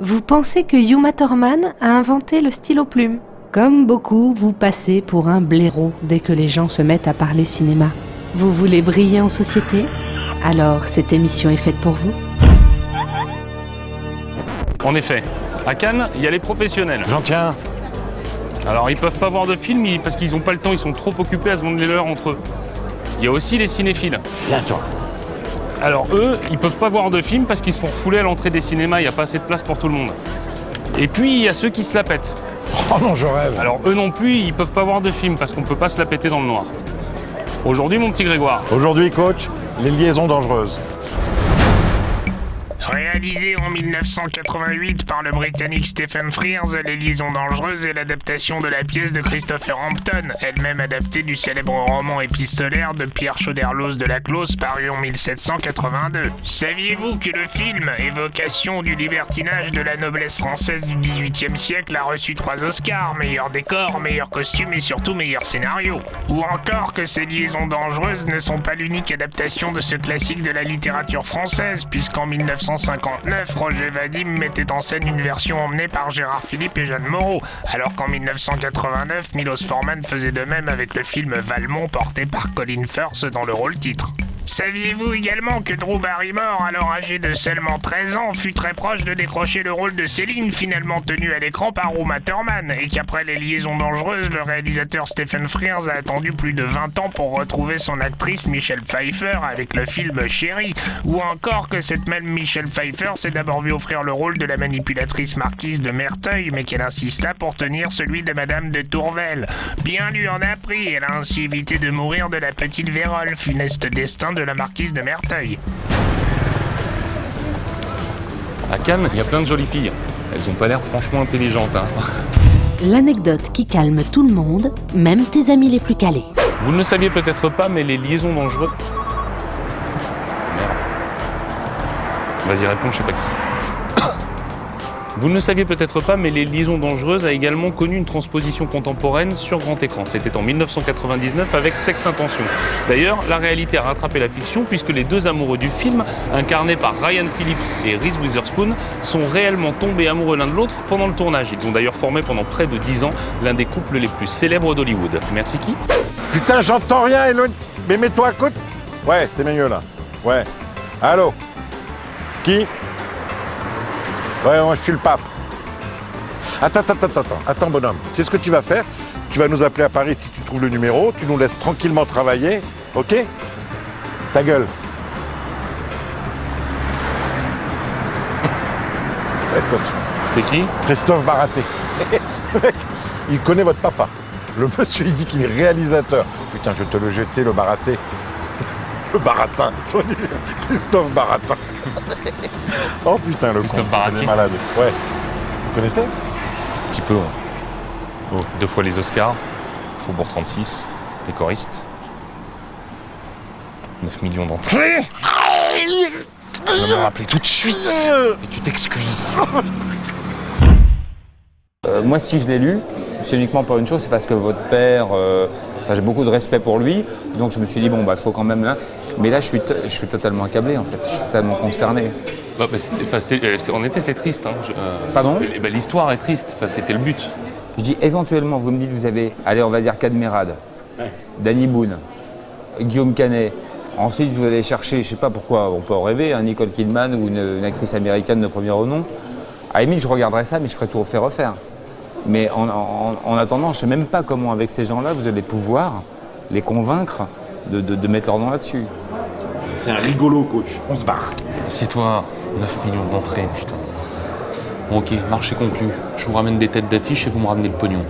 Vous pensez que Uma Thurman a inventé le stylo plume? Comme beaucoup, vous passez pour un blaireau dès que les gens se mettent à parler cinéma. Vous voulez briller en société? Alors cette émission est faite pour vous. En effet, à Cannes, il y a les professionnels. J'en tiens. Alors ils peuvent pas voir de films parce qu'ils ont pas le temps, ils sont trop occupés à se vendre les leurs entre eux. Il y a aussi les cinéphiles. Viens toi. Alors eux, ils peuvent pas voir de films parce qu'ils se font refouler à l'entrée des cinémas, il n'y a pas assez de place pour tout le monde. Et puis il y a ceux qui se la pètent. Oh non, je rêve. Alors eux non plus, ils peuvent pas voir de films parce qu'on peut pas se la péter dans le noir. Aujourd'hui mon petit Grégoire. Aujourd'hui, coach, les liaisons dangereuses. Réalisé en 1988 par le Britannique Stephen Frears, Les Liaisons Dangereuses est l'adaptation de la pièce de Christopher Hampton, elle-même adaptée du célèbre roman épistolaire de Pierre Choderlos de la Clos paru en 1782. Saviez-vous que le film, évocation du libertinage de la noblesse française du XVIIIe siècle, a reçu 3 Oscars, meilleur décor, meilleur costume et surtout meilleur scénario? Ou encore que Ces Liaisons Dangereuses ne sont pas l'unique adaptation de ce classique de la littérature française, puisqu'en 1959, Roger Vadim mettait en scène une version emmenée par Gérard Philippe et Jeanne Moreau, alors qu'en 1989, Milos Forman faisait de même avec le film Valmont porté par Colin Firth dans le rôle titre. Saviez-vous également que Drew Barrymore, alors âgée de seulement 13 ans, fut très proche de décrocher le rôle de Céline, finalement tenu à l'écran par Uma Thurman, et qu'après Les Liaisons Dangereuses, le réalisateur Stephen Frears a attendu plus de 20 ans pour retrouver son actrice Michelle Pfeiffer avec le film Chérie, ou encore que cette même Michelle Pfeiffer s'est d'abord vue offrir le rôle de la manipulatrice marquise de Merteuil, mais qu'elle insista pour tenir celui de Madame de Tourvel. Bien lui en a pris, elle a ainsi évité de mourir de la petite vérole, funeste destin de la marquise de Merteuil. À Cannes, il y a plein de jolies filles. Elles ont pas l'air franchement intelligentes, hein. L'anecdote qui calme tout le monde, même tes amis les plus calés. Vous ne le saviez peut-être pas, mais les liaisons dangereuses... Merde. Vas-y, réponds, je sais pas qui c'est. Vous ne le saviez peut-être pas, mais Les Liaisons Dangereuses a également connu une transposition contemporaine sur grand écran. C'était en 1999 avec Sex Intention. D'ailleurs, la réalité a rattrapé la fiction puisque les deux amoureux du film, incarnés par Ryan Phillips et Reese Witherspoon, sont réellement tombés amoureux l'un de l'autre pendant le tournage. Ils ont d'ailleurs formé pendant près de 10 ans l'un des couples les plus célèbres d'Hollywood. Merci qui? Putain, j'entends rien, éloigne. Mais mets-toi à côté. Ouais, c'est mieux là. Ouais. Allô? Qui? Ouais, moi je suis le pape. Attends, bonhomme. Tu sais ce que tu vas faire? Tu vas nous appeler à Paris si tu trouves le numéro, tu nous laisses tranquillement travailler, ok? Ta gueule. Ouais, coach. C'était qui? Christophe Baraté. Le mec, il connaît votre papa. Le monsieur, il dit qu'il est réalisateur. Putain, je vais te le jeter, le Baraté. Le Baratin. Je veux dire, Christophe Baratin. Oh putain, le Christophe con, Baratier. il est malade. Ouais. Vous connaissez? Un petit peu, ouais. Oh, 2 fois les Oscars, Faubourg 36, les choristes. 9 millions d'entrées. Je vais me rappeler tout de suite. Et tu t'excuses. Moi, si je l'ai lu, c'est uniquement pour une chose, c'est parce que votre père, j'ai beaucoup de respect pour lui, donc je me suis dit, bon, il faut quand même là. Mais là, je suis totalement accablé, en fait, je suis totalement consterné. En effet, c'est triste. Hein. Pardon? L'histoire est triste, c'était le but. Je dis, éventuellement, vous me dites, vous avez, allez, on va dire Cadmerade, Danny Boone, Guillaume Canet. Ensuite, vous allez chercher, je sais pas pourquoi, on peut en rêver, Nicole Kidman ou une actrice américaine de premier renom. À la limite, je regarderais ça, mais je ferais tout refaire. Mais en attendant, je ne sais même pas comment, avec ces gens-là, vous allez pouvoir les convaincre de mettre leur nom là-dessus. C'est un rigolo, coach. On se barre. Assieds-toi, 9 millions d'entrées, putain. Bon, ok, marché conclu. Je vous ramène des têtes d'affiche et vous me ramenez le pognon.